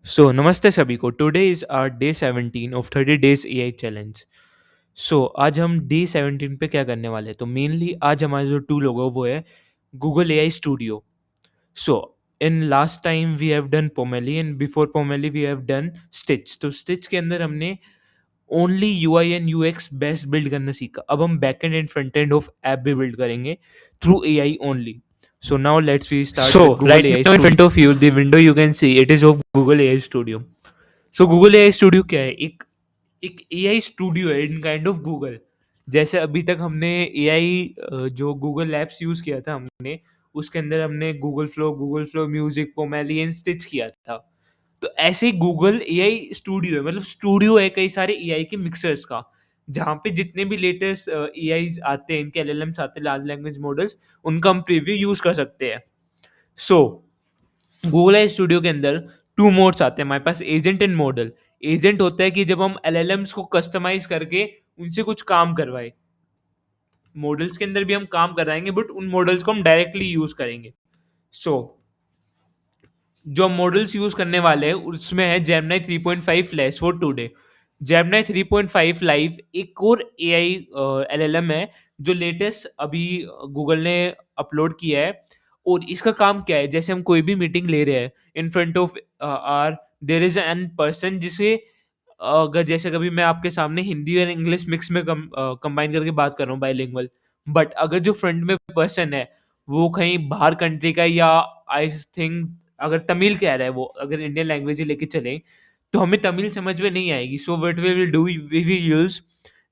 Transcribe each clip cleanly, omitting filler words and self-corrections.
सो नमस्ते सभी को। Today is our day 17 of 30 days AI challenge. So आज हम डे 17 पे क्या करने वाले हैं, तो मेनली आज हमारा जो टूल होगा वो है Google AI studio. So in last time we have done Pomelli and before Pomelli we have done Stitch. तो स्टिच के अंदर हमने only UI and UX best build करना सीखा। अब हम back end front end of app भी build करेंगे through AI only. So now let's we start So with Google right AI now in front Studio. of you, the window you can see it is of Google AI Studio. So Google AI studio क्या है? एक एक AI studio है in kind of Google. जैसे अभी तक हमने AI जो गूगल एप्स यूज किया था हमने, उसके अंदर हमने Google flow music Pomelli and Stitch किया था। तो ऐसे ही गूगल एआई स्टूडियो है, मतलब स्टूडियो है कई सारे एआई के मिक्सर्स का, जहाँ पे जितने भी लेटेस्ट एआई आते हैं, इनके एलएलएम्स आते हैं, लार्ज लैंग्वेज मॉडल्स, उनका हम प्रीव्यू यूज कर सकते हैं। सो गूगल आई स्टूडियो के अंदर टू मोड्स आते हैं हमारे पास, एजेंट एंड मॉडल। एजेंट होता है कि जब हम एलएलएम्स को कस्टमाइज करके उनसे कुछ काम करवाए। मॉडल्स के अंदर भी हम काम कराएंगे बट उन मॉडल्स को हम डायरेक्टली यूज करेंगे। सो जो मॉडल्स यूज करने वाले हैं उसमें है Gemini 3.5 flash for today. Gemini 3.5 live एक और एआई एलएलएम है जो लेटेस्ट अभी गूगल ने अपलोड किया है। और इसका काम क्या है, जैसे हम कोई भी मीटिंग ले रहे हैं, in front of are there is an person जिसे अगर जैसे कभी मैं आपके सामने हिंदी और इंग्लिश मिक्स में कंबाइन करके बात कर रहा हूँ बाइलिंगुअल, बट अगर जो फ्रंट में पर्सन है वो कहीं बाहर कंट्री का, या आई थिंक अगर तमिल कह रहा है, वो अगर इंडियन लैंग्वेज ही लेके चले तो हमें तमिल समझ में नहीं आएगी। So what we will do, we will use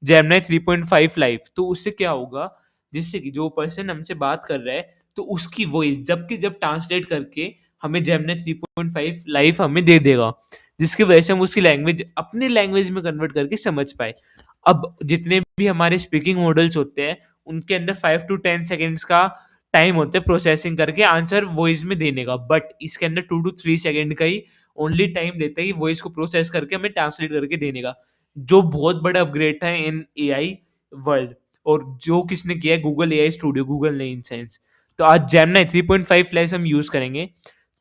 Gemini 3.5 live. तो उससे क्या होगा, जिससे कि जो पर्सन हमसे बात कर रहा है तो उसकी वॉइस जबकि जब ट्रांसलेट करके हमें जेमिनी 3.5 लाइव हमें दे देगा, जिसकी वजह से हम उसकी लैंग्वेज अपने लैंग्वेज में कन्वर्ट करके समझ पाए। अब जितने भी हमारे स्पीकिंग मॉडल्स होते हैं उनके अंदर 5 to 10 सेकेंड्स का टाइम होता है प्रोसेसिंग करके आंसर वॉइस में देने का, बट इसके अंदर 2 to 3 सेकेंड का ही ओनली टाइम लेता है वॉइस को प्रोसेस करके हमें ट्रांसलेट करके देने का, जो बहुत बड़ा अपग्रेड था इन एआई वर्ल्ड। और जो किसने किया है, गूगल एआई स्टूडियो, गूगल ने इन सेंस। तो आज जेमिनी 3.5 फ्लैश हम यूज करेंगे।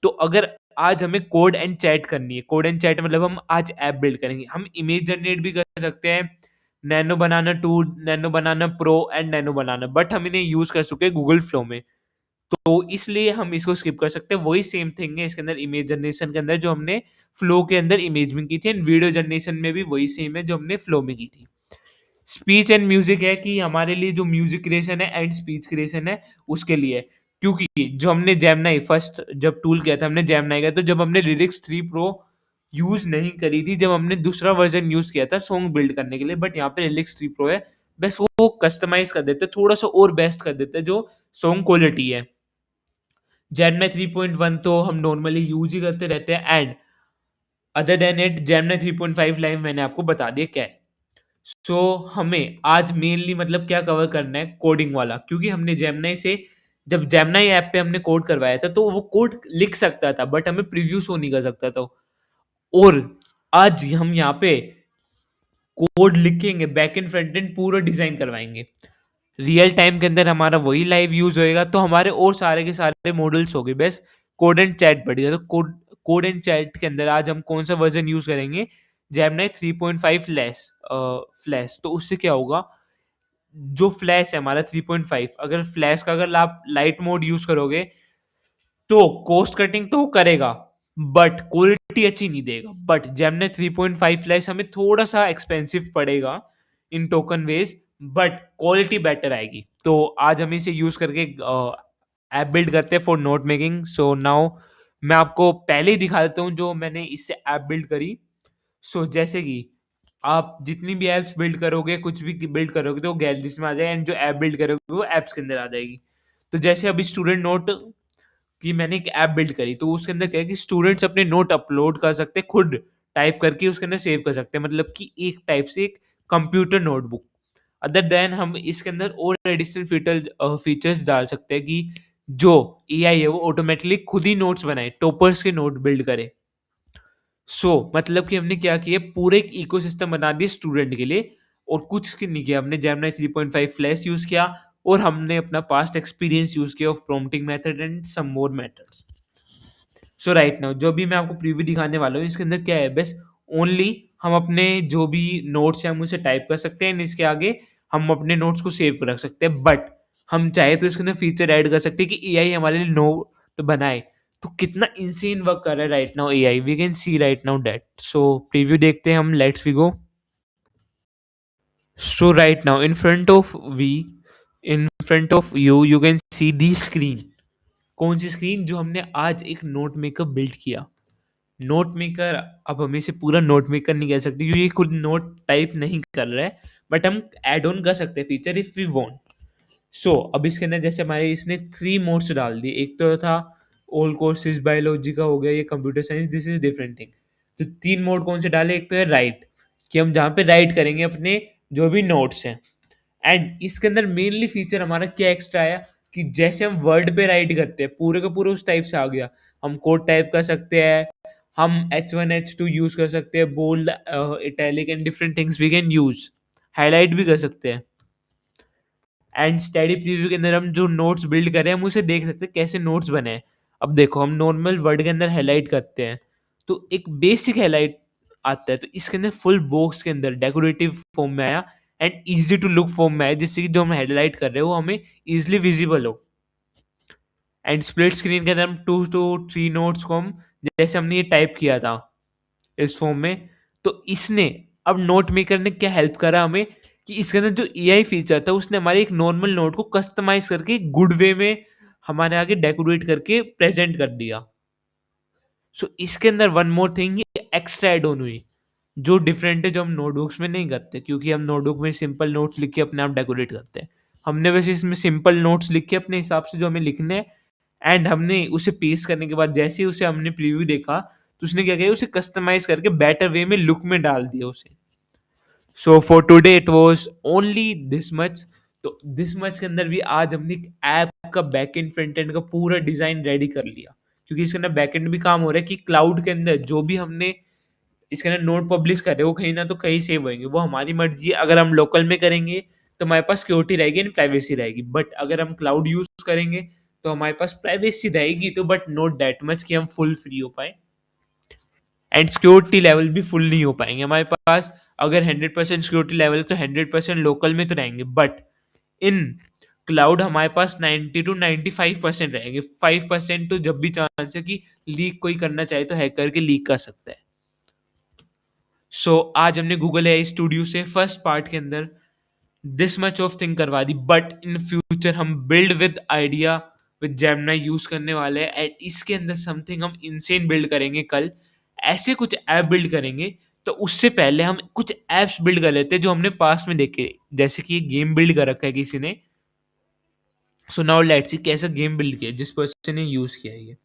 तो अगर आज हमें कोड एंड चैट करनी है, कोड एंड चैट मतलब हम आज ऐप बिल्ड करेंगे, हम इमेज जनरेट भी कर सकते हैं, nano banana 2, nano banana pro and nano banana, but हम इन्हें यूज कर चुके हैं गूगल फ्लो में। तो इसलिए हम इसको स्किप कर सकते हैं। वही सेम थिंग है इसके अंदर इमेज जनरेशन के अंदर, जो हमने फ्लो के अंदर इमेज में की थी, एंड वीडियो जनरेशन में भी वही सेम है जो हमने फ्लो में की थी। स्पीच एंड म्यूजिक है कि हमारे लिए जो म्यूजिक क्रिएशन है एंड स्पीच क्रिएशन है उसके लिए, क्योंकि जो हमने जेमिनी फर्स्ट जब टूल किया था हमने जेमिनी का, तो जब हमने लिरिक्स 3 प्रो यूज नहीं करी थी, जब हमने दूसरा वर्जन यूज किया था सॉन्ग बिल्ड करने के लिए, बट यहाँ पे लिरिक्स 3 प्रो है, बस वो कस्टमाइज कर देते, थोड़ा सा और बेस्ट कर देते जो सॉन्ग क्वालिटी है। जेमिनी 3.1 तो हम नॉर्मली यूज ही करते रहते हैं, and other than it Gemini 3.5 live मैंने आपको बता दिया क्या है। सो हमें आज मेनली मतलब क्या कवर करना है, कोडिंग वाला, क्योंकि हमने जेमिनी से जब जेमिनी ऐप पे हमने कोड करवाया था तो वो कोड लिख सकता था बट हमें प्रीव्यू शो नहीं कर सकता था। और आज हम यहाँ पे कोड लिखेंगे, बैक एंड फ्रंट एंड पूरा डिजाइन करवाएंगे रियल टाइम के अंदर, हमारा वही लाइव यूज होएगा, तो हमारे और सारे के सारे मॉडल्स हो गए, बस कोड एंड चैट बढ़िया। तो कोड एंड चैट के अंदर आज हम कौन सा वर्जन यूज करेंगे, जेमिनी 3.5 फ्लैश। फ्लैश तो उससे क्या होगा, जो फ्लैश है हमारा 3.5, अगर फ्लैश का अगर आप लाइट मोड यूज करोगे तो कॉस्ट कटिंग तो करेगा बट क्वालिटी अच्छी नहीं देगा। बट जेमिनी 3.5 फ्लैश हमें थोड़ा सा एक्सपेंसिव पड़ेगा in token wise, but quality better आएगी। तो आज हम इसे यूज करके ऐप बिल्ड करते हैं for note making. So now मैं आपको पहले ही दिखा देता हूँ जो मैंने इससे ऐप बिल्ड करी। सो जैसे कि आप जितनी भी ऐप्स बिल्ड करोगे, कुछ भी बिल्ड करोगे, तो गैलरीज में आ जाएगा, एंड जो ऐप बिल्ड करोगे वो ऐप्स के अंदर आ जाएगी। तो जैसे अभी स्टूडेंट नोट कि मैंने एक ऐप बिल्ड करी, तो उसके अंदर क्या है कि स्टूडेंट्स अपने नोट अपलोड कर सकते हैं, खुद टाइप करके उसके अंदर सेव कर सकते हैं, मतलब कि एक टाइप से एक कंप्यूटर नोटबुक। अदर देन हम इसके अंदर और एडिशनल फीचर्स डाल सकते हैं कि जो एआई है वो ऑटोमेटिकली खुद ही नोट्स बनाए, टॉपर्स के नोट बिल्ड करे। मतलब कि हमने क्या किया, पूरे एक इकोसिस्टम बना दिया स्टूडेंट के लिए, और कुछ नहीं किया, हमने जेमिनी 3.5 फ्लैश यूज किया, और हमने अपना पास्ट एक्सपीरियंस यूज किया of prompting method and some more methods. So right now जो भी मैं आपको प्रीव्यू दिखाने वाला हूँ इसके अंदर क्या है, बस ओनली हम अपने जो भी नोट्स हैं हम उसे टाइप कर सकते हैं, इसके आगे हम अपने नोट्स को सेव रख सकते हैं, बट हम चाहे तो इसके अंदर फीचर ऐड कर सकते हैं कि एआई हमारे लिए नोट बनाए। तो कितना इंसेन वर्क कर रहा है right now AI, we can see right now that. So preview देखते हैं हम, let's we go. So right now in front of you you can see the screen। कौन सी स्क्रीन? जो हमने आज एक नोट मेकर बिल्ड किया। नोट मेकर, अब हम इसे पूरा नोट मेकर नहीं कह सकते क्योंकि ये खुद नोट टाइप नहीं कर रहा है, बट हम ऐड ऑन कर सकते हैं फीचर इफ वी वांट। सो अब इसके अंदर जैसे हमारे इसने 3 मोड्स डाल दिए, एक तो था ऑल कोर्सेज बायोलॉजी का हो गया, ये computer science, this is different thing. तो 3 मोड कौन से डाले? एक तो है राइट, कि हम जहाँ पे राइट करेंगे अपने जो भी नोट्स हैं। एंड इसके अंदर मेनली फीचर हमारा क्या एक्स्ट्रा आया कि जैसे हम वर्ड पे राइट करते हैं पूरे का पूरे उस टाइप से आ गया। हम कोड टाइप कर सकते हैं, हम H1 H2 यूज कर सकते हैं, bold, italic and different things we can use, highlight भी कर सकते हैं। एंड स्टडी प्रीव्यू के अंदर हम जो नोट्स बिल्ड कर रहे हैं हम उसे देख सकते हैं कैसे नोट्स बने हैं। अब देखो हम नॉर्मल वर्ड के अंदर हाईलाइट करते हैं तो एक बेसिक हाईलाइट आता है, तो इसके अंदर फुल बॉक्स के अंदर डेकोरेटिव फॉर्म में आया and easy to look form में आया, जिससे कि जो हम हाईलाइट कर रहे हैं वो हमें इजिली विजिबल हो। एंड स्प्लिट स्क्रीन के अंदर हम 2 to 3 नोट्स को हम जैसे हमने ये टाइप किया था इस फॉर्म में, तो इसने अब नोट मेकर ने क्या हेल्प करा हमें कि इसके अंदर जो एआई फीचर था उसने हमारे एक नॉर्मल नोट को कस्टमाइज करके गुड वे में हमारे आगे डेकोरेट करके प्रेजेंट कर दिया। सो इसके अंदर वन मोर थिंग ये एक्स्ट्रा एड ऑन हुई जो डिफरेंट है, जो हम नोटबुक्स में नहीं करते, क्योंकि हम नोटबुक में सिंपल नोट्स लिख के अपने आप डेकोरेट करते हैं। हमने वैसे इसमें सिंपल नोट्स लिख के अपने हिसाब से जो हमें लिखने हैं, एंड हमने उसे पेस्ट करने के बाद जैसे ही उसे हमने प्रीव्यू देखा तो उसने क्या किया, उसे कस्टमाइज करके बेटर वे में लुक में डाल दिया उसे। सो for today it was only this much. तो दिस मच के अंदर भी आज हमने एक ऐप का बैक एंड फ्रंट एंड का पूरा डिजाइन रेडी कर लिया, क्योंकि इसके अंदर बैक एंड भी काम हो रहा है कि क्लाउड के अंदर जो भी हमने इसके अंदर नोट पब्लिश कर रहे हैं वो कहीं ना तो कहीं सेव होंगे, वो हमारी मर्जी है। अगर हम लोकल में करेंगे तो हमारे पास सिक्योरिटी रहेगी एंड प्राइवेसी रहेगी, बट अगर हम क्लाउड यूज करेंगे तो हमारे पास प्राइवेसी रहेगी तो, बट नॉट दैट मच कि हम फुल फ्री हो पाए, एंड सिक्योरिटी लेवल भी फुल नहीं हो पाएंगे हमारे पास। अगर 100% सिक्योरिटी लेवल है तो 100% लोकल में तो रहेंगे, बट इन क्लाउड हमारे पास 90 to 95% रहेंगे। 5% तो जब भी चांस है कि लीक कोई करना चाहे तो हैकर के लीक कर सकता है। सो आज हमने गूगल एआई स्टूडियो से फर्स्ट पार्ट के अंदर दिस मच ऑफ थिंग करवा दी, बट इन फ्यूचर हम build with idea with Gemini use करने वाले हैं, एंड इसके अंदर समथिंग हम इनसेन बिल्ड करेंगे कल। ऐसे कुछ ऐप बिल्ड करेंगे, तो उससे पहले हम कुछ ऐप्स बिल्ड कर लेते हैं जो हमने पास्ट में देखे, जैसे कि गेम बिल्ड कर रखा है किसी ने। सो नाउ लेट्स सी कैसा गेम बिल्ड किया जिस पर्सन ने यूज किया है ये।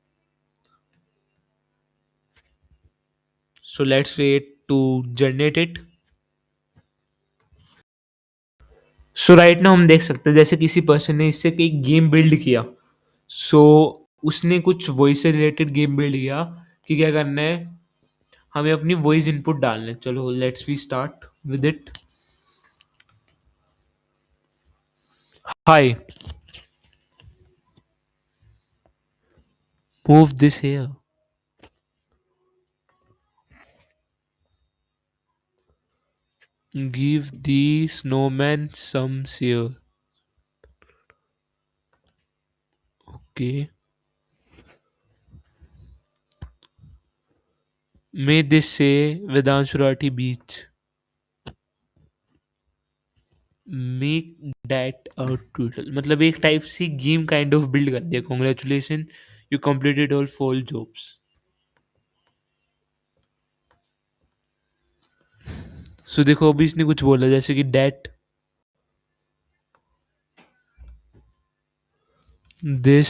So let's wait to generate it. So right now हम देख सकते हैं जैसे किसी पर्सन ने इससे एक गेम बिल्ड किया। सो उसने कुछ वॉइस से रिलेटेड गेम बिल्ड किया कि क्या करना है, हमें अपनी वॉइस इनपुट डालना है। चलो let's we start with it. Hi, move this here, give the snowman some share. Okay, may this say Vedanshu Rathi beach, make that a tutorial. मतलब एक टाइप से गेम काइंड ऑफ बिल्ड कर दिया। Congratulations, you completed all 4 jobs. So देखो अभी इसने कुछ बोला जैसे कि डैट दिस।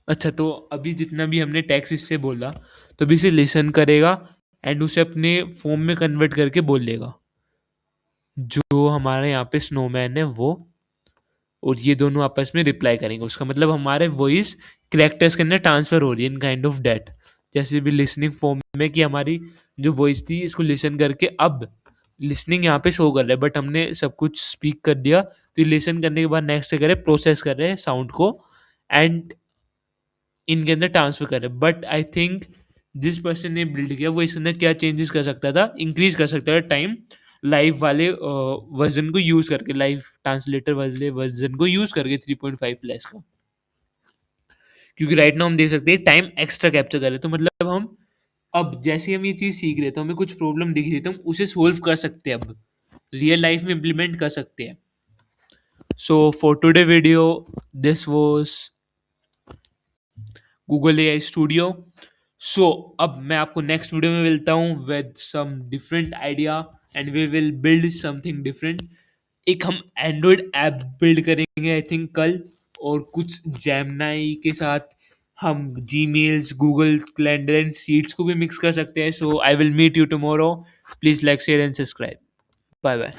अच्छा, तो अभी जितना भी हमने टेक्स्ट इससे बोला तो अभी इसे लिसन करेगा एंड उसे अपने फॉर्म में कन्वर्ट करके बोल लेगा। जो हमारे यहाँ पे स्नोमैन है वो और ये दोनों आपस में रिप्लाई करेंगे, उसका मतलब हमारे वॉइस करेक्टर्स के अंदर ट्रांसफर हो रही है इन काइंड ऑफ डेट। जैसे भी लिसनिंग फॉर्म में कि हमारी जो वॉइस थी इसको लिसन करके अब लिसनिंग यहाँ पे शो कर रहा है, बट हमने सब कुछ स्पीक कर दिया, तो ये लिसन करने के बाद नेक्स्ट करे प्रोसेस कर रहे हैं साउंड को, एंड इनके अंदर ट्रांसफर कर रहे हैं। बट आई थिंक जिस पर्सन ने बिल्ड किया वो इसमें क्या चेंजेस कर सकता था, इंक्रीज कर सकता था टाइम लाइव वाले वर्जन को यूज करके, लाइव ट्रांसलेटर वाले वर्जन को यूज करके 3.5 प्लस का। क्योंकि राइट नाउ हम देख सकते हैं टाइम एक्स्ट्रा कैप्चर कर रहे हैं, तो मतलब हम अब जैसे हम ये चीज़ सीख रहे हैं तो हमें कुछ प्रॉब्लम दिख रही है तो हम उसे सोल्व कर सकते हैं, अब रियल लाइफ में इम्प्लीमेंट कर सकते हैं। So for today video this was Google AI studio. So अब मैं आपको नेक्स्ट वीडियो में मिलता हूँ with some different idea, and we will build something different. एक हम एंड्रॉयड ऐप बिल्ड करेंगे आई थिंक कल, और कुछ जेमिनाई के साथ हम Gmails, Google calendar and sheets को भी मिक्स कर सकते हैं। So I will meet you tomorrow. Please like, share and subscribe. Bye bye.